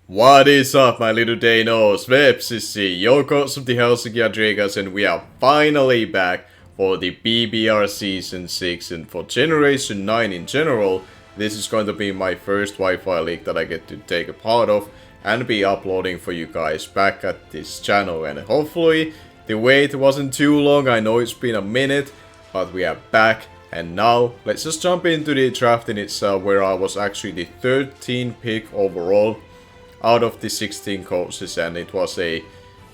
What is up, my little Danos? Vepsis here, your coach of the Hydreigons, and we are finally back for the BBR Season 6, and for Generation 9 in general. This is going to be my first Wi-Fi league that I get to take a part of and be uploading for you guys back at this channel, and hopefully the wait wasn't too long. I know it's been a minute, but we are back. And now, let's just jump into the draft in itself, where I was actually the 13th pick overall out of the 16 coaches, and it was a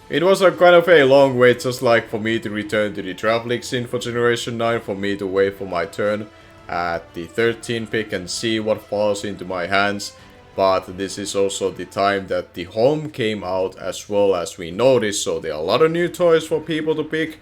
kind of a long wait, just like for me to return to the draft league scene for Generation 9, for me to wait for my turn at the 13th pick and see what falls into my hands. But this is also the time that the home came out as well, as we noticed, so there are a lot of new toys for people to pick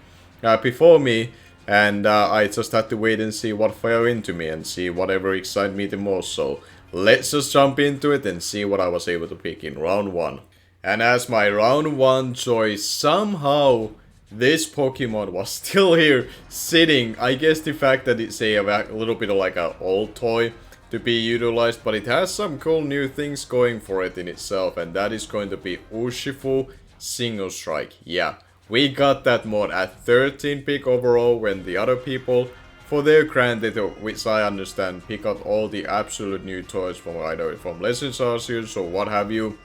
before me. And I just had to wait and see what fell into me and see whatever excited me the most. So let's just jump into it and see what I was able to pick in round 1. And as my round 1 choice, somehow this Pokemon was still here sitting. I guess the fact that it's a little bit of like an old toy to be utilized, but it has some cool new things going for it in itself. And that is going to be Urshifu Single Strike. Yeah. We got that mod at 13 pick overall, when the other people, for their granted, which I understand, pick out all the absolute new toys from either from Legends Arceus or what have you.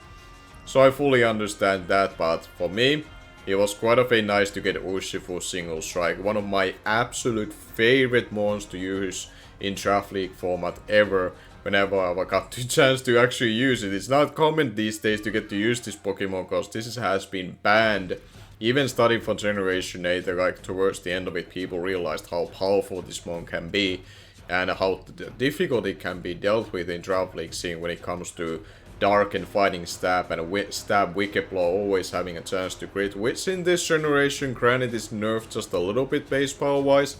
So I fully understand that, but for me, it was quite of a nice to get Urshifu Single Strike, one of my absolute favorite mons to use in Draft League format ever. Whenever I got the chance to actually use it. It's not common these days to get to use this Pokemon, because this has been banned. Even starting from Generation 8, like towards the end of it, people realized how powerful this mon can be and how difficult it can be dealt with in Draft League scene when it comes to Dark and Fighting Stab, and Stab Wicked Blow always having a chance to crit, which in this generation, granted, is nerfed just a little bit base power wise,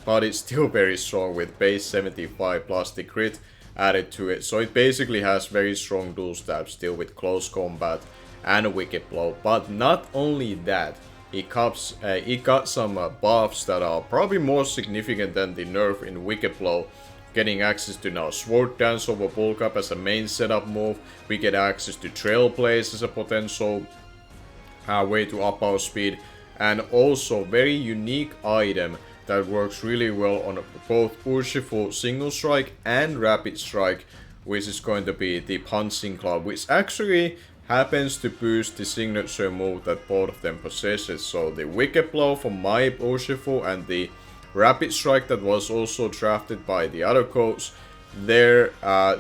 but it's still very strong with base 75 plus the crit added to it. So it basically has very strong dual stab still with close combat and Wicked Blow. But not only that, it got some buffs that are probably more significant than the nerf in Wicked Blow. Getting access to now Sword Dance over Bulk Up as a main setup move. We get access to Trailblaze as a potential way to up our speed. And also very unique item that works really well on both Urshifu Single Strike and Rapid Strike, which is going to be the Punching Club, which actually happens to boost the signature move that both of them possesses. So the Wicked Blow from my Urshifu and the Rapid Strike that was also drafted by the other coach, their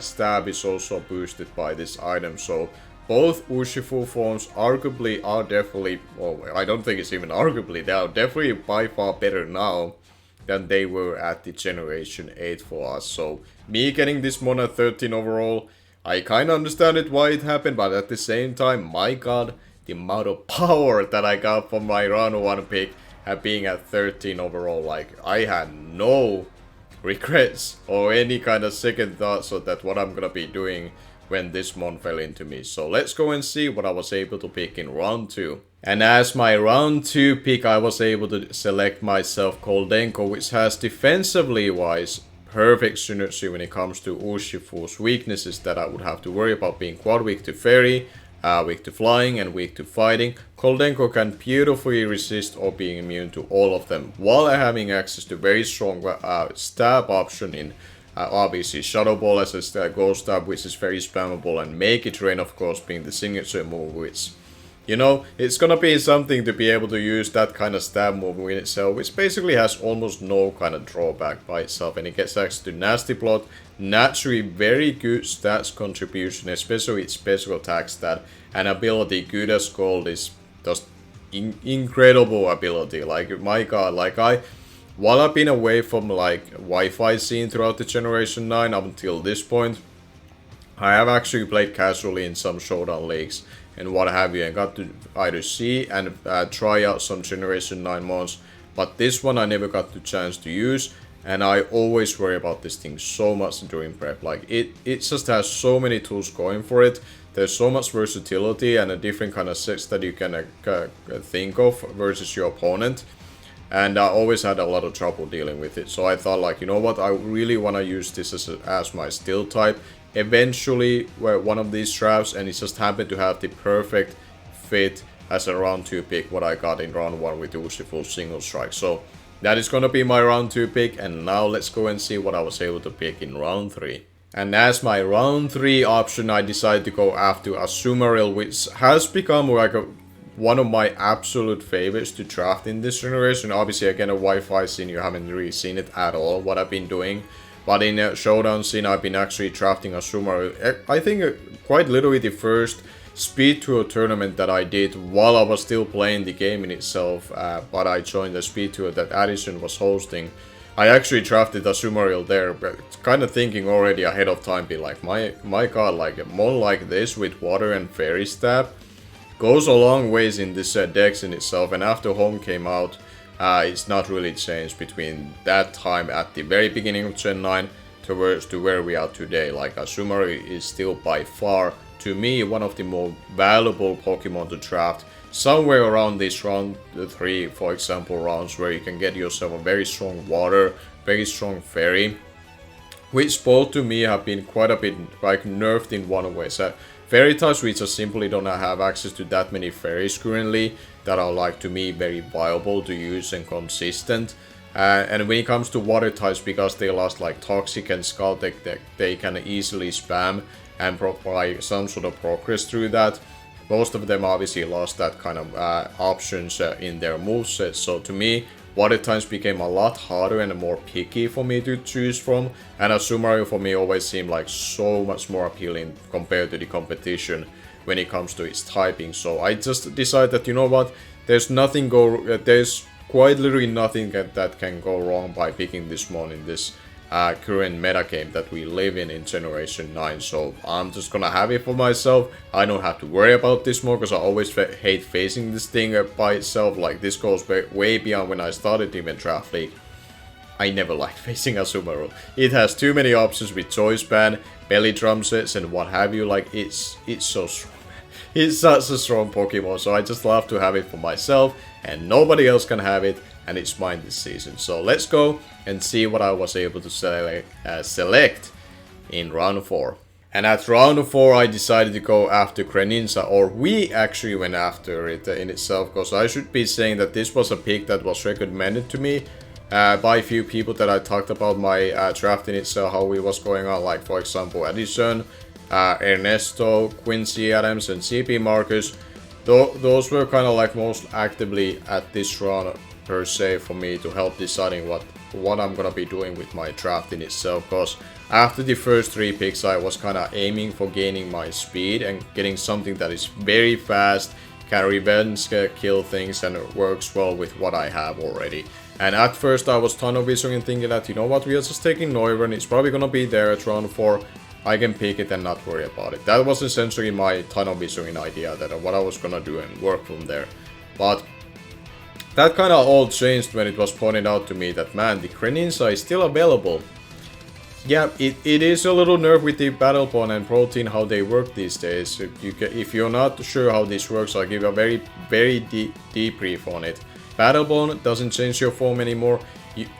stab is also boosted by this item. So both Urshifu forms arguably are definitely, well, I don't think it's even arguably, they are definitely by far better now than they were at the Generation 8 for us. So me getting this mon at 13 overall, I kinda understand it why it happened, but at the same time, my god, the amount of power that I got from my round 1 pick at being at 13 overall, like, I had no regrets or any kind of second thoughts of that what I'm gonna be doing when this mon fell into me. So let's go and see what I was able to pick in round 2. And as my round 2 pick, I was able to select myself Koldenko, which has defensively wise perfect synergy when it comes to Urshifu's weaknesses that I would have to worry about, being quad weak to Fairy, weak to Flying, and weak to Fighting. Koldenko can beautifully resist or being immune to all of them, while having access to very strong stab option in obviously Shadow Ball as a Ghost Stab, which is very spammable, and Make It Rain, of course, being the signature move, which, you know, it's gonna be something to be able to use that kind of stab move in itself, which basically has almost no kind of drawback by itself, and it gets access to Nasty Plot, naturally very good stats contribution, especially its special attack stat, and ability Good as Gold is just incredible ability. Like, my god, like while I've been away from like Wi-Fi scene throughout the Generation 9 up until this point, I have actually played casually in some Showdown leagues and what have you, and got to either see and try out some Generation 9 mods, but this one I never got the chance to use, and I always worry about this thing so much during prep. Like, it just has so many tools going for it. There's so much versatility and a different kind of sets that you can think of versus your opponent. And I always had a lot of trouble dealing with it. So I thought, like, you know what, I really want to use this as my Steel type. eventually one of these drafts, and it just happened to have the perfect fit as a round 2 pick what I got in round 1 with Useful Single Strike. So that is gonna be my round 2 pick, and now let's go and see what I was able to pick in round 3. And as my round 3 option, I decided to go after Azumarill, which has become like one of my absolute favorites to draft in this generation. Obviously, again, a Wi-Fi scene, you haven't really seen it at all, what I've been doing. But in a showdown scene, I've been actually drafting Azumarill. I think quite literally the first Speed Tour tournament that I did while I was still playing the game in itself, but I joined the Speed Tour that Addison was hosting. I actually drafted Azumarill there, but kind of thinking already ahead of time, be like, my god, like more like this with Water and Fairy Stab goes a long ways in this dex in itself, and after Home came out, it's not really changed between that time at the very beginning of Gen 9 towards to where we are today. Like Azumarill is still by far, to me, one of the more valuable Pokemon to draft. Somewhere around this round 3, for example, rounds where you can get yourself a very strong Water, very strong Fairy, which both to me have been quite a bit like nerfed in one way. So Fairy types, we just simply don't have access to that many Fairies currently that are, like, to me very viable to use and consistent. And when it comes to Water types, because they lost like Toxic and Scald, they can easily spam and provide some sort of progress through that. Most of them obviously lost that kind of options in their moveset. So to me, Water types became a lot harder and more picky for me to choose from. And Azumarill for me always seemed like so much more appealing compared to the competition when it comes to its typing. So I just decided that, you know what, there's quite literally nothing that can go wrong by picking this one in this current metagame that we live in Generation 9. So I'm just gonna have it for myself. I don't have to worry about this more, because I always hate facing this thing by itself. Like, this goes way beyond when I started even Draft League. I never liked facing Azumarill. It has too many options with Choice Band, Belly Drum sets, and what have you. Like, it's so strong. It's such a strong Pokemon, so I just love to have it for myself, and nobody else can have it, and it's mine this season. So let's go and see what I was able to select in round 4. And at round 4, I decided to go after Greninja, or we actually went after it in itself, because I should be saying that this was a pick that was recommended to me by a few people that I talked about my draft in itself, how it was going on, like for example Addison, Ernesto, Quincy Adams, and CP Marcus. Those were kind of like most actively at this round per se for me to help deciding what I'm gonna be doing with my draft in itself, because after the first 3 picks I was kind of aiming for gaining my speed and getting something that is very fast, can revenge kill things, and it works well with what I have already. And at first I was tunnel visioning, thinking that, you know what, we are just taking Noivern, it's probably gonna be there at round 4, I can pick it and not worry about it. That was essentially my tunnel visioning idea, that what I was gonna do and work from there. But that kind of all changed when it was pointed out to me that, man, the Greninja is still available. Yeah, it is a little nerve with the Battle Bond and Protein, how they work these days. If you're not sure how this works, I'll give you a very deep brief on it. Battle Bond doesn't change your form anymore.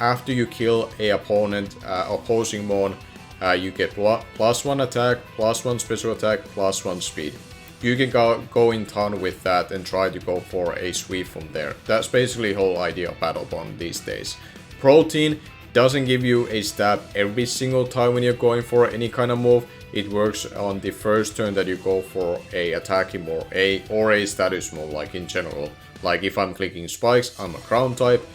After you kill a opponent, opposing mon, you get +1 attack, +1 special attack, +1 speed. You can go in town with that and try to go for a sweep from there. That's basically the whole idea of Battle Bond these days. Protein doesn't give you a stab every single time when you're going for any kind of move. It works on the first turn that you go for a attacking move or a status move, like in general. Like if I'm clicking spikes, I'm a ground type,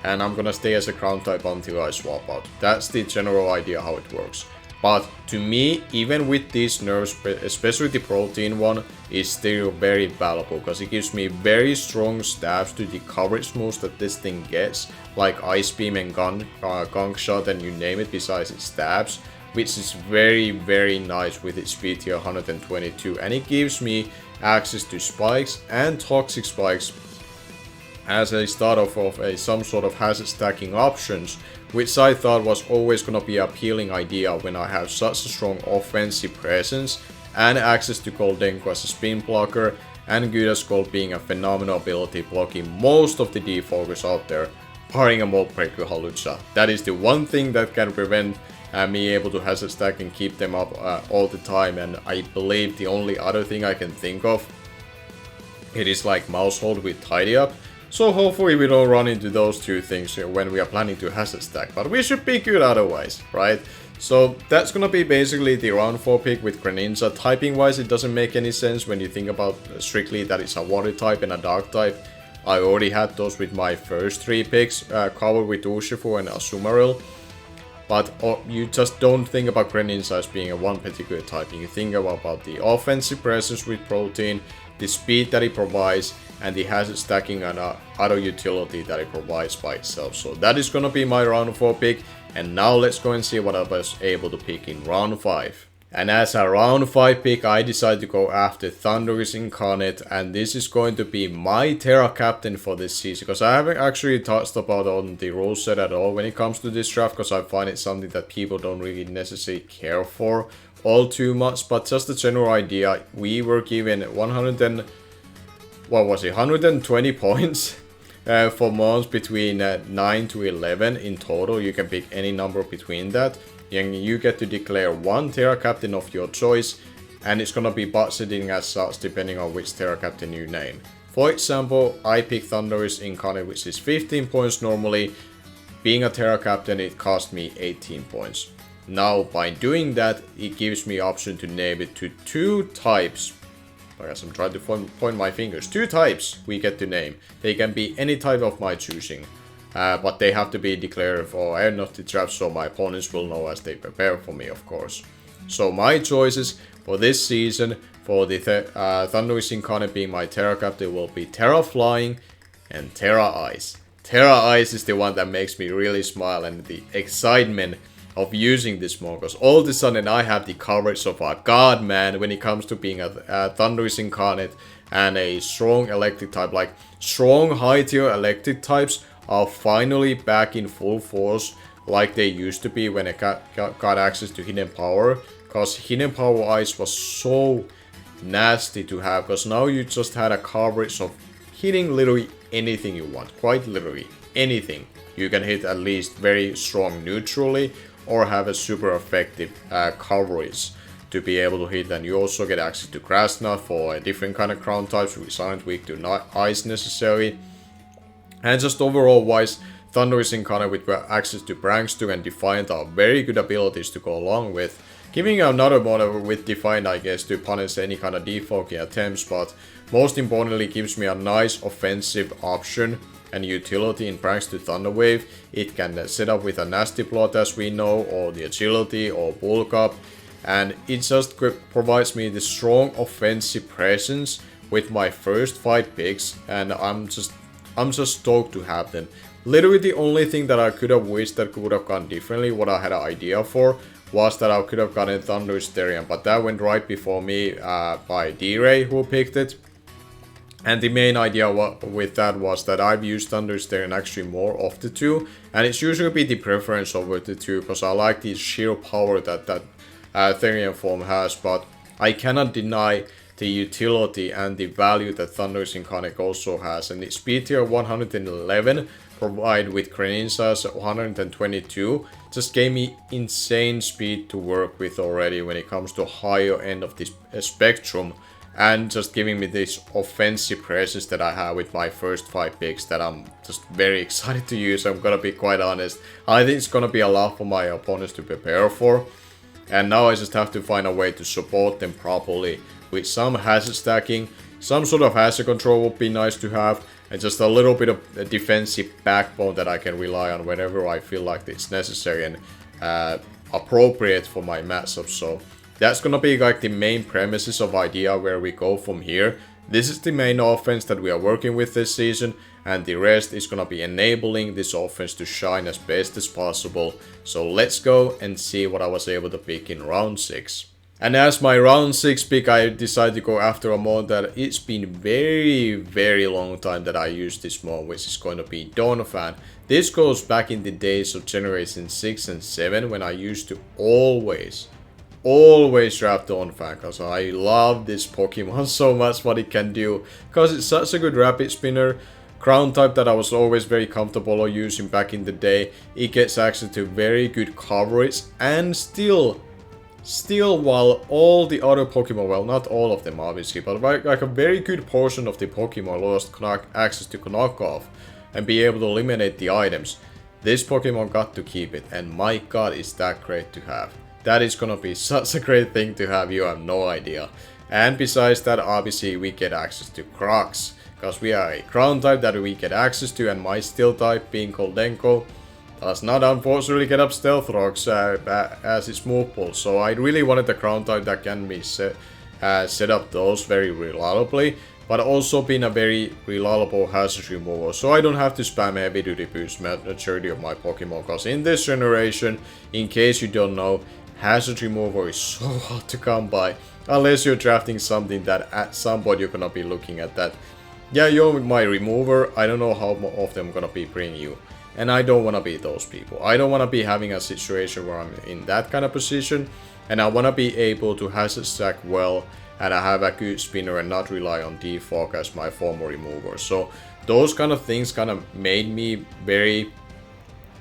and I'm gonna stay as a ground type until I swap out. That's the general idea how it works. But to me, even with these nerfs, especially the Protein one, is still very valuable, because it gives me very strong stabs to the coverage moves that this thing gets, like Ice Beam and Gunk Shot and you name it besides its stabs, which is very nice with its speed tier 122, and it gives me access to spikes and toxic spikes as a start of some sort of hazard stacking options, which I thought was always gonna be an appealing idea when I have such a strong offensive presence and access to Goldenko as a spin blocker, and Gudascold being a phenomenal ability blocking most of the defocus out there, barring a Mold Breaker Halucha. That is the one thing that can prevent and me able to hazard stack and keep them up all the time. And I believe the only other thing I can think of, it is like mouse hold with tidy up. So hopefully we don't run into those two things when we are planning to hazard stack, but we should be good otherwise, right? So that's gonna be basically the round 4 pick with Greninja. Typing wise, it doesn't make any sense when you think about strictly that it's a water type and a dark type. I already had those with my first 3 picks, covered with Urshifu and Azumarill. But you just don't think about Greninja as being a one particular type. You think about the offensive presence with Protein, the speed that it provides, and the hazard stacking and auto utility that it provides by itself. So that is gonna be my round 4 pick. And now let's go and see what I was able to pick in round 5. And as a round 5 pick, I decided to go after Thundurus Incarnate, and this is going to be my Terra captain for this season, because I haven't actually touched about on the rule set at all when it comes to this draft, because I find it something that people don't really necessarily care for all too much. But just a general idea, we were given 120 points for months between 9 to 11 in total. You can pick any number between that. And you get to declare one Terra Captain of your choice, and it's gonna be budgeting as such depending on which Terra Captain you name. For example, I picked Thundurus Incarnate, which is 15 points normally. Being a Terra Captain, it cost me 18 points. Now, by doing that, it gives me option to name it to 2 types. I guess I'm trying to point my fingers. 2 types we get to name. They can be any type of my choosing. But they have to be declared for end of the draft, so my opponents will know as they prepare for me, of course. So my choices for this season, for the Thundurus Incarnate being my Terra Captain, will be Terra Flying and Terra Ice. Terra Ice is the one that makes me really smile, and the excitement of using this mod, because all of a sudden I have the coverage of a god, man, when it comes to being a Thundurus Incarnate and a strong electric type. Like, strong high tier electric types are finally back in full force like they used to be when I got access to Hidden Power, because Hidden Power Ice was so nasty to have, because now you just had a coverage of hitting literally anything you want, quite literally anything. You can hit at least very strong neutrally or have a super effective coverage to be able to hit. And you also get access to Grass Knot for a different kind of ground types which aren't weak to ice necessarily. And just overall wise, Thundurus Incarnate with access to Prankster and Defiant are very good abilities to go along with. Giving another model with Defiant, I guess, to punish any kind of defoging attempts, but most importantly gives me a nice offensive option and utility in Prankster Thunder Wave. It can set up with a Nasty Plot, as we know, or the Agility, or Bulk Up, and it just provides me the strong offensive presence with my first 5 picks, and I'm just stoked to have them. Literally the only thing that I could have wished that could have gone differently, what I had an idea for, was that I could have gotten Thundurus Therian, but that went right before me by D-Ray, who picked it. And the main idea with that was that I've used Thundurus Therian actually more of the 2, and it's usually be the preference over the 2, because I like the sheer power that Therian form has, but I cannot deny the utility and the value that Thundurus Incarnate also has. And its speed tier 111 provided with Greninja's 122 just gave me insane speed to work with already when it comes to higher end of this spectrum, and just giving me this offensive presence that I have with my first 5 picks that I'm just very excited to use. I'm gonna be quite honest. I think it's gonna be a lot for my opponents to prepare for, and now I just have to find a way to support them properly with some hazard stacking. Some sort of hazard control would be nice to have, and just a little bit of a defensive backbone that I can rely on whenever I feel like it's necessary and appropriate for my matchup. So that's gonna be like the main premises of idea where we go from here. This is the main offense that we are working with this season, and the rest is gonna be enabling this offense to shine as best as possible. So let's go and see what I was able to pick in round 6. And as my round 6 pick, I decided to go after a mod that it's been very long time that I used this mod, which is going to be Donphan. This goes back in the days of Generation 6 and 7 when I used to always draft Donphan, because I love this Pokemon so much, what it can do, because it's such a good rapid spinner. ground type that I was always very comfortable using back in the day. It gets access to very good coverage, and still while all the other Pokemon, well, not all of them obviously, but like a very good portion of the Pokemon lost access to knockoff and be able to eliminate the items, this Pokemon got to keep it, and my god, is that great to have. That is gonna be such a great thing to have, you have no idea. And besides that, obviously we get access to Crocs, because we are a ground type that we get access to, and my steel type, being Goldenko, does not unfortunately get up Stealth Rocks as its move pool. So I really wanted a ground type that can be set up those very reliably, but also being a very reliable hazard remover. So I don't have to spam heavy duty boost majority of my Pokemon, because in this generation, in case you don't know, hazard remover is so hard to come by. Unless you're drafting something that at some point you're gonna be looking at that. Yeah, you're my remover, I don't know how often I'm gonna be bringing you. And I don't want to be those people. I don't want to be having a situation where I'm in that kind of position. And I want to be able to hazard stack well, and I have a good spinner and not rely on defog as my former remover. So those kind of things kind of made me very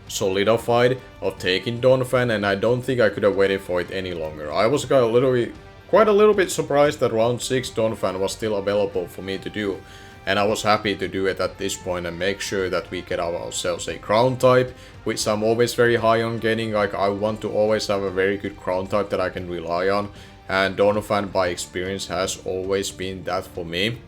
solidified of taking Donphan, and I don't think I could have waited for it any longer. I was quite a little bit surprised that round 6 Donphan was still available for me to do. And I was happy to do it at this point and make sure that we get ourselves a ground type, which I'm always very high on getting. Like, I want to always have a very good ground type that I can rely on. And Donphan by experience has always been that for me.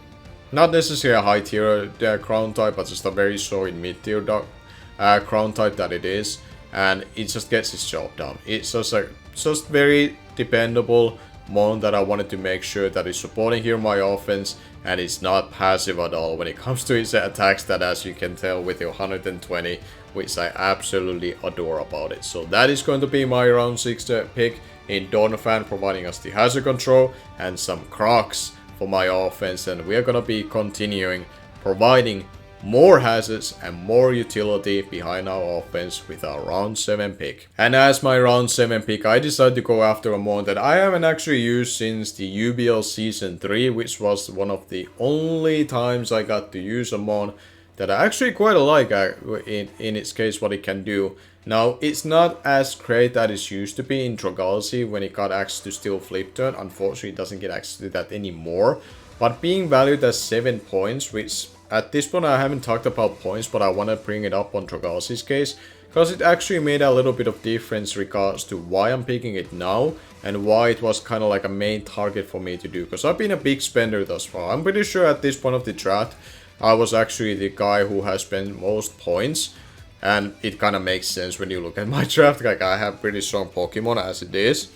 Not necessarily a high tier ground type, but just a very solid mid tier ground type that it is. And it just gets its job done. It's just very dependable mon that I wanted to make sure that is supporting here my offense, and it's not passive at all when it comes to its attacks, that as you can tell with the 120, which I absolutely adore about it. So that is going to be my round 6 pick in Donphan, providing us the hazard control and some Crocs for my offense, and we are going to be continuing providing more hazards and more utility behind our offense with our round 7 pick. And as my round 7 pick, I decided to go after a mon that I haven't actually used since the UBL Season 3, which was one of the only times I got to use a mon that I actually quite like in its case what it can do. Now, it's not as great as it used to be in Dragalsi when it got access to Steel Flip Turn. Unfortunately, it doesn't get access to that anymore. But being valued as 7 points, which at this point I haven't talked about points, but I want to bring it up on Dragalsi's case, because it actually made a little bit of difference regards to why I'm picking it now and why it was kind of like a main target for me to do, because I've been a big spender thus far. I'm pretty sure at this point of the draft I was actually the guy who has spent most points, and it kind of makes sense when you look at my draft. Like, I have pretty strong Pokemon as it is.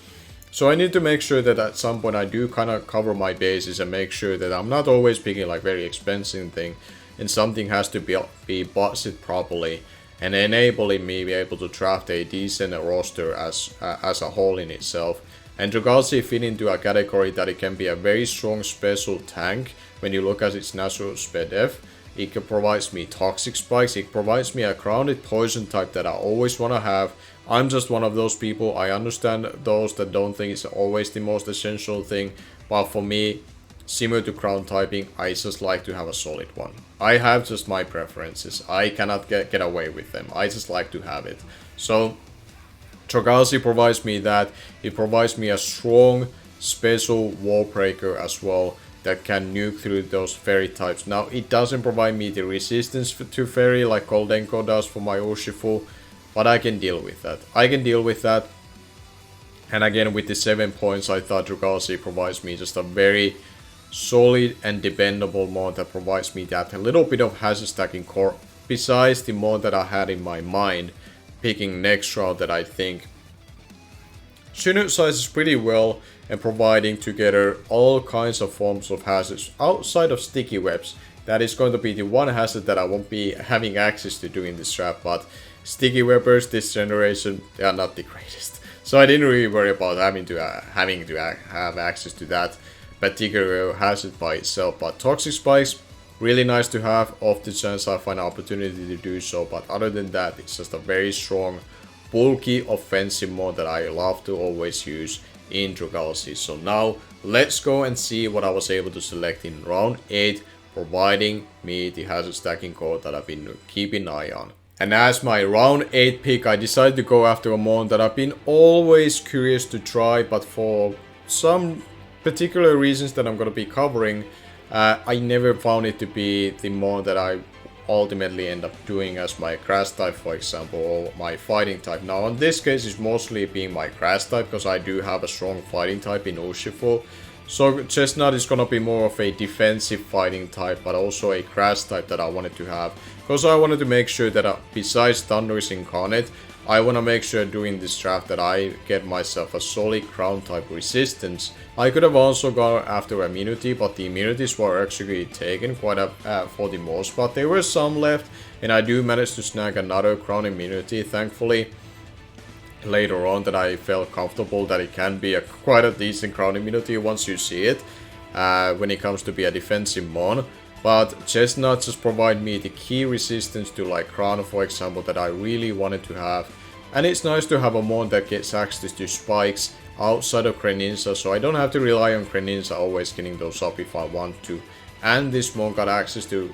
So I need to make sure that at some point I do kind of cover my bases and make sure that I'm not always picking like very expensive thing, and something has to be budgeted properly and enabling me be able to draft a decent roster as a whole in itself. And Dragalsi fit into a category that it can be a very strong special tank when you look at its natural speed def. It provides me toxic spikes, it provides me a grounded poison type that I always want to have. I'm just one of those people. I understand those that don't think it's always the most essential thing, but for me, similar to ground typing, I just like to have a solid one. I have just my preferences. I cannot get away with them. I just like to have it. So Dragalsi provides me that. It provides me a strong special wall breaker as well that can nuke through those fairy types. Now, it doesn't provide me the resistance to fairy like Goldenko does for my Urshifu, but I can deal with that. And again, with the 7 points, I thought Dragalsi provides me just a very solid and dependable mod that provides me that a little bit of hazard stacking core, besides the mod that I had in my mind picking next round that I think synergizes pretty well and providing together all kinds of forms of hazards outside of sticky webs. That is going to be the one hazard that I won't be having access to doing this draft, but sticky webbers this generation, they are not the greatest. So I didn't really worry about having to have access to that particular hazard by itself. But toxic spikes, really nice to have off the chance I find an opportunity to do so. But other than that, it's just a very strong, bulky offensive mod that I love to always use in Dragalsi. So now let's go and see what I was able to select in round 8, providing me the hazard stacking core that I've been keeping an eye on. And as my round 8 pick, I decided to go after a mon that I've been always curious to try, but for some particular reasons that I'm going to be covering, I never found it to be the mon that I ultimately end up doing as my grass type, for example, or my fighting type. Now in this case it's mostly being my grass type, because I do have a strong fighting type in Urshifu. So Chestnut is gonna be more of a defensive fighting type, but also a grass type that I wanted to have, because I wanted to make sure that besides Thundurus Incarnate, I want to make sure during this draft that I get myself a solid ground type resistance. I could have also gone after immunity, but the immunities were actually taken quite for the most part. There were some left, and I do manage to snag another ground immunity, thankfully. Later on, that I felt comfortable that it can be quite a decent ground immunity once you see it, when it comes to be a defensive mon. But Chestnut just provide me the key resistance to like ground, for example, that I really wanted to have. And it's nice to have a mon that gets access to spikes outside of Greninja, so I don't have to rely on Greninja always getting those up if I want to. And this mon got access to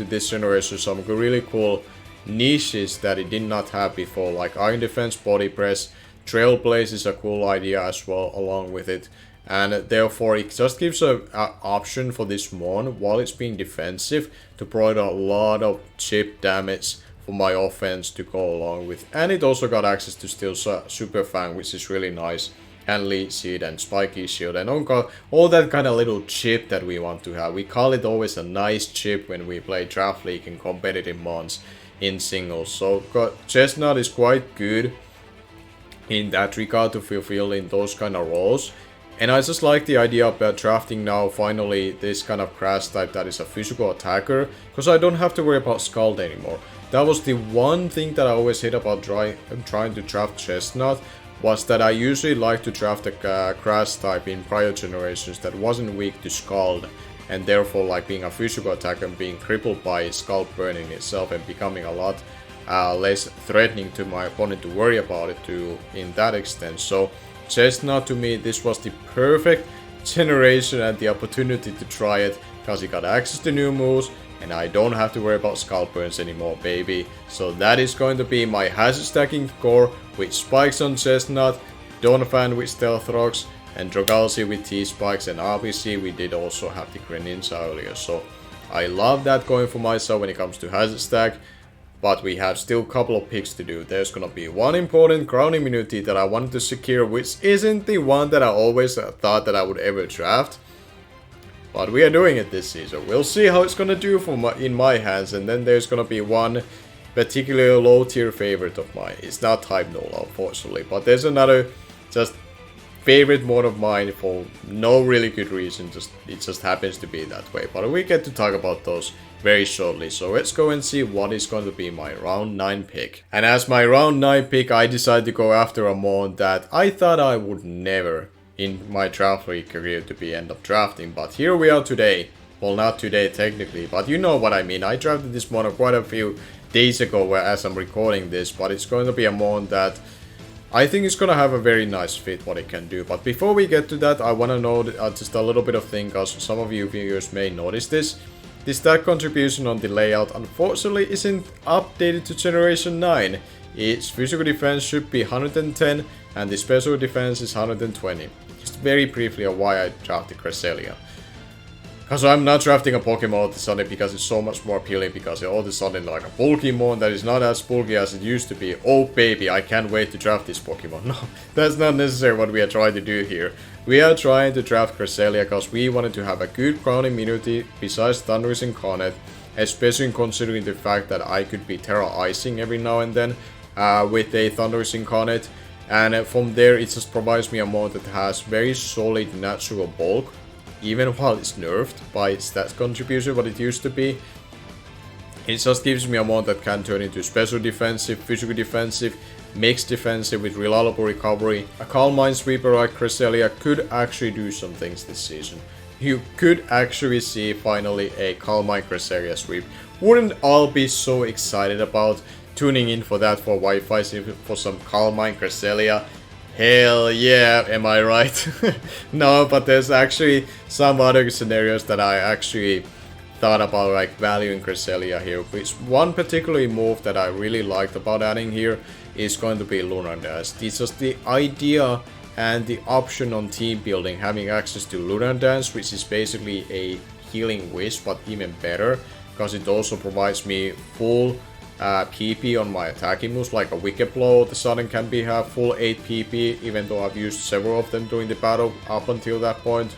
this generation some really cool niches that it did not have before, like Iron Defense, Body Press, Trailblaze is a cool idea as well along with it. And therefore it just gives an option for this mon while it's being defensive to provide a lot of chip damage for my offense to go along with. And it also got access to Steel Super Fang, which is really nice, and Leech Seed and Spiky Shield and all that kind of little chip that we want to have. We call it always a nice chip when we play Draft League and competitive mons in singles. So Chestnut is quite good in that regard to fulfilling those kind of roles. And I just like the idea of drafting now finally this kind of grass type that is a physical attacker, because I don't have to worry about Scald anymore. That was the one thing that I always hate about trying to draft Chestnut, was that I usually like to draft a grass type in prior generations that wasn't weak to Scald, and therefore like being a physical attacker and being crippled by Scald burning itself and becoming a lot less threatening to my opponent to worry about it to in that extent. So Chestnut, to me, this was the perfect generation and the opportunity to try it, because it got access to new moves and I don't have to worry about Scald burns anymore, baby. So that is going to be my hazard stacking core with spikes on Chestnut, Donphan with Stealth Rocks, and Dragalsi with T-Spikes, and obviously we did also have the Greninja earlier. So I love that going for myself when it comes to hazard stack. But we have still a couple of picks to do. There's gonna be one important ground immunity that I wanted to secure, which isn't the one that I always thought that I would ever draft. But we are doing it this season. We'll see how it's gonna do in my hands. And then there's gonna be one particularly low tier favorite of mine. It's not Type Nola, unfortunately. But there's another just favorite mon of mine for no really good reason. It just happens to be that way. But we get to talk about those very shortly. So let's go and see what is going to be my round 9 pick. And as my round 9 pick, I decided to go after a mon that I thought I would never in my draft league career to be end up drafting. But here we are today. Well, not today technically, but you know what I mean. I drafted this mon quite a few days ago as I'm recording this, but it's going to be a mon that I think it's going to have a very nice fit what it can do. But before we get to that, I want to know just a little bit of thing, because some of you viewers may notice this. The stat contribution on the layout unfortunately isn't updated to Generation 9. Its physical defense should be 110 and the special defense is 120. Just very briefly of why I drafted Cresselia. Because I'm not drafting a Pokemon all of a sudden because it's so much more appealing, because all of a sudden like a bulky mon that is not as bulky as it used to be. Oh baby, I can't wait to draft this Pokemon. No, that's not necessarily what we are trying to do here. We are trying to draft Cresselia because we wanted to have a good ground immunity besides Thundurus Incarnate, especially considering the fact that I could be Terra Icing every now and then with a Thundurus Incarnate. And from there it just provides me a mon that has very solid natural bulk, even while it's nerfed by its stats contribution what it used to be. It just gives me a mon that can turn into special defensive, physical defensive, mixed defensive with reliable recovery. A Calm Mind Sweeper like Cresselia could actually do some things this season. You could actually see finally a Calm Mind Cresselia sweep. Wouldn't all be so excited about tuning in for that for Wi-Fi for some Calm Mind Cresselia? Hell yeah, am I right? No, but there's actually some other scenarios that I actually thought about, like valuing Cresselia here. Which one particularly move that I really liked about adding here is going to be Lunar Dance. It's just the idea and the option on team building, having access to Lunar Dance, which is basically a healing wish, but even better, because it also provides me full PP on my attacking moves, like a Wicked Blow. The Sudden can be have full 8 PP, even though I've used several of them during the battle up until that point.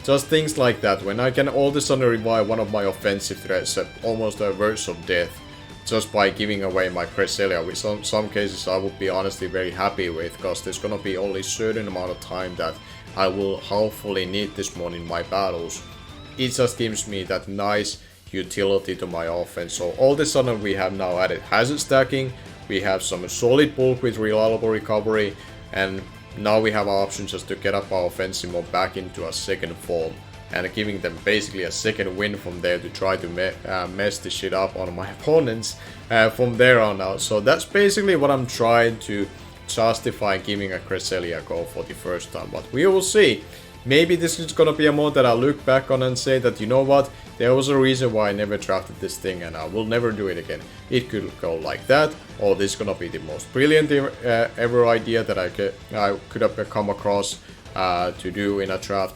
Just things like that, when I can all of a sudden revive one of my offensive threats at almost a verge of death, just by giving away my Cresselia, which some cases I would be honestly very happy with, because there's gonna be only a certain amount of time that I will hopefully need this one in my battles. It just gives me that nice utility to my offense. So all of a sudden we have now added hazard stacking, we have some solid bulk with reliable recovery, and now we have options just to get up our offensive mode back into a second form, and giving them basically a second win from there to try to mess the shit up on my opponents from there on out. So that's basically what I'm trying to justify giving a Cresselia go for the first time, but we will see. Maybe this is gonna be a mod that I look back on and say that, you know what, there was a reason why I never drafted this thing and I will never do it again. It could go like that, or this is gonna be the most brilliant ever idea that I could have come across to do in a draft.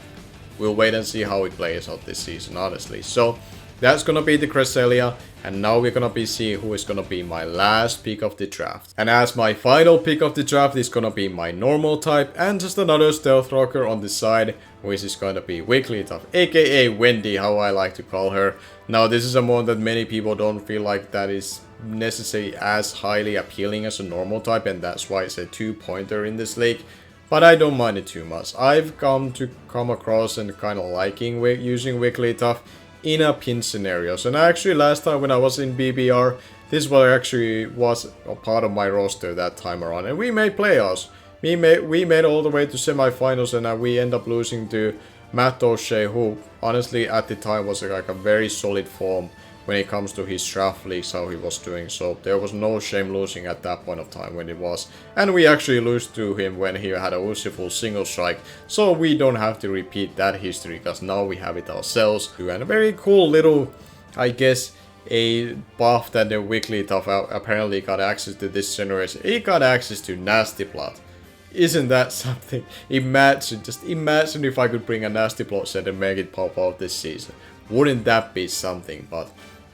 We'll wait and see how it plays out this season, honestly. So that's gonna be the Cresselia, and now we're gonna be seeing who is gonna be my last pick of the draft. And as my final pick of the draft is gonna be my normal type and just another stealth rocker on the side, which is gonna be Wigglytuff, aka Wendy, how I like to call her. Now this is a mod that many people don't feel like that is necessarily as highly appealing as a normal type, and that's why it's a 2-pointer in this league. But I don't mind it too much. I've come across and kind of liking using Wigglytuff in a pinch scenarios. And actually last time when I was in BBR, this was a part of my roster that time around, and we made playoffs. We made all the way to semifinals, and we end up losing to Matt O'Shea, who honestly at the time was like a very solid form when it comes to his draft leagues, how he was doing. So there was no shame losing at that point of time when it was. And we actually lose to him when he had a useful single strike. So we don't have to repeat that history, because now we have it ourselves. And a very cool little, I guess, a buff that the Wigglytuff apparently got access to this generation. He got access to Nasty Plot. Isn't that something? Just imagine if I could bring a Nasty Plot set and make it pop out this season. Wouldn't that be something? But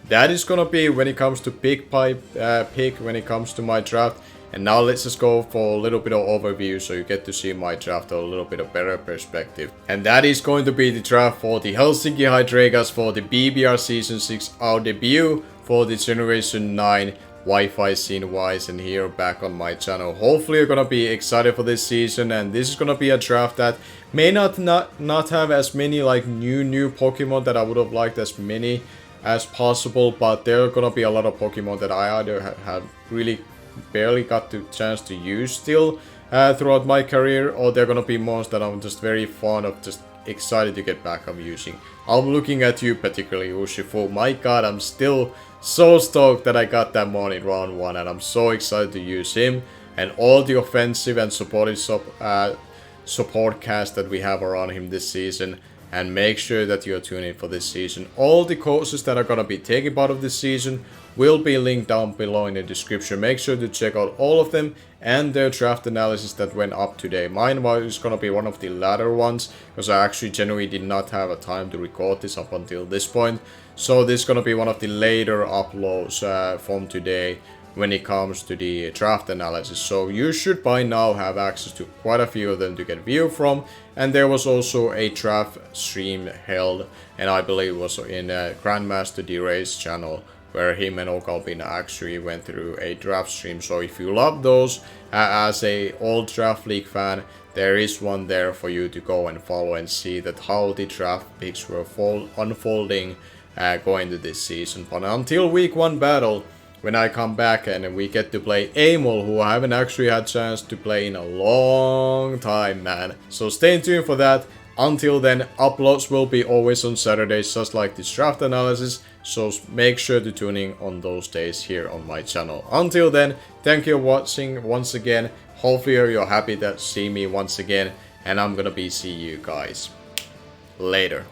that is gonna be when it comes to pick when it comes to my draft. And now let's just go for a little bit of overview so you get to see my draft a little bit of better perspective. And that is going to be the draft for the Helsinki Hydreigons for the BBR Season 6, our debut for the Generation 9 Wi-Fi scene wise, and here back on my channel. Hopefully you're gonna be excited for this season, and this is gonna be a draft that may not have as many like new Pokemon that I would have liked as many as possible, but there are gonna be a lot of Pokemon that I either have really barely got the chance to use still throughout my career, or they're gonna be ones that I'm just very fond of, just excited to get back of using. I'm looking at you particularly, Urshifu. My god, I'm still so stoked that I got that mon in round 1, and I'm so excited to use him and all the offensive and support cast that we have around him this season. And make sure that you're tuning in for this season. All the courses that are gonna be taking part of this season will be linked down below in the description. Make sure to check out all of them and their draft analysis that went up today. Mine is gonna be one of the latter ones, because I actually genuinely did not have a time to record this up until this point. So this is gonna be one of the later uploads from today when it comes to the draft analysis. So you should by now have access to quite a few of them to get view from. And there was also a draft stream held, and I believe it was in Grandmaster D-Ray's channel, where him and Okalpina actually went through a draft stream. So if you love those as a old Draft League fan, there is one there for you to go and follow and see that how the draft picks were unfolding going to this season. But until week 1 battle, when I come back and we get to play Amol, who I haven't actually had a chance to play in a long time, man. So stay tuned for that. Until then, uploads will be always on Saturdays, just like this draft analysis. So make sure to tune in on those days here on my channel. Until then, thank you for watching once again. Hopefully you're happy to see me once again. And I'm gonna be see you guys later.